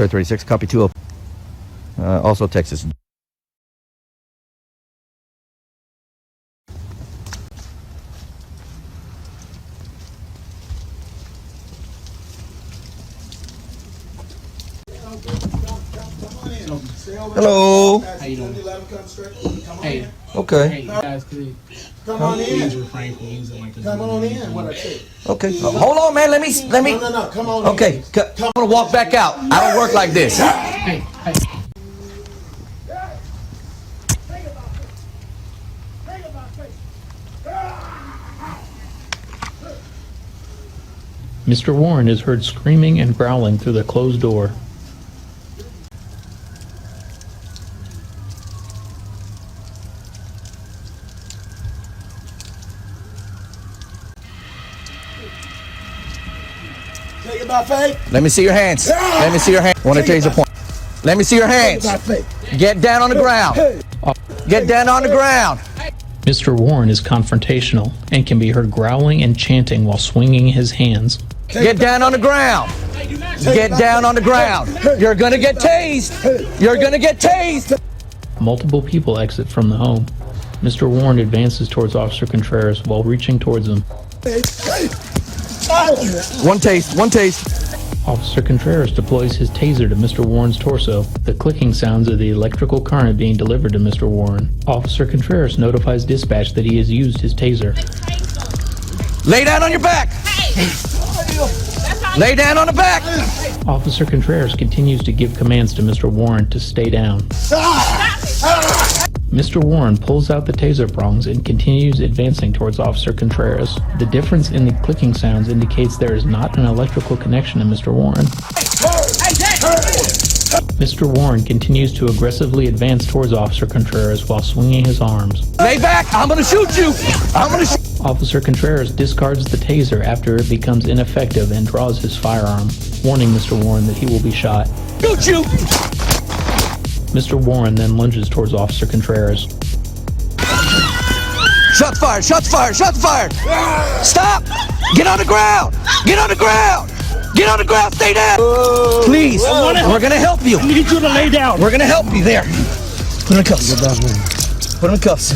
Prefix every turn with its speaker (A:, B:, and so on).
A: 36, copy 2. Also Texas. Hello.
B: How you doing? Hey.
A: Okay.
B: Hey, you guys could
C: Come on
B: please
C: in.
B: refrain from using like this.
C: Come on in. What I say?
A: Okay. Hold on, man. Let me.
C: No. Come on
A: Okay.
C: in.
A: I'm gonna walk back out. I don't work like this.
B: Hey.
D: Mr. Warren is heard screaming and growling through the closed door.
C: Take it by faith.
A: Let me see your hands. Let me see your hands. Want to taser point. Let me see your hands.
C: By faith.
A: Get down on the ground. Get down on the ground.
D: Mr. Warren is confrontational and can be heard growling and chanting while swinging his hands.
A: Get down on the ground. Get down on the ground. You're gonna get tased. You're gonna get tased.
D: Multiple people exit from the home. Mr. Warren advances towards Officer Contreras while reaching towards him.
A: One taste. One taste.
D: Officer Contreras deploys his taser to Mr. Warren's torso, the clicking sounds of the electrical current being delivered to Mr. Warren. Officer Contreras notifies dispatch that he has used his taser.
A: Lay down on your back. Lay down on the back.
D: Officer Contreras continues to give commands to Mr. Warren to stay down. Mr. Warren pulls out the taser prongs and continues advancing towards Officer Contreras. The difference in the clicking sounds indicates there is not an electrical connection to Mr. Warren. Mr. Warren continues to aggressively advance towards Officer Contreras while swinging his arms.
A: Lay back. I'm gonna shoot you. I'm gonna shoot.
D: Officer Contreras discards the taser after it becomes ineffective and draws his firearm, warning Mr. Warren that he will be shot.
A: Shoot you.
D: Mr. Warren then lunges towards Officer Contreras.
A: Shots fired. Shots fired. Shots fired. Stop. Get on the ground. Get on the ground. Get on the ground. Stay down. Please. We're gonna help you.
B: I need you to lay down.
A: We're gonna help you there. Put him in cuffs. Put him in cuffs.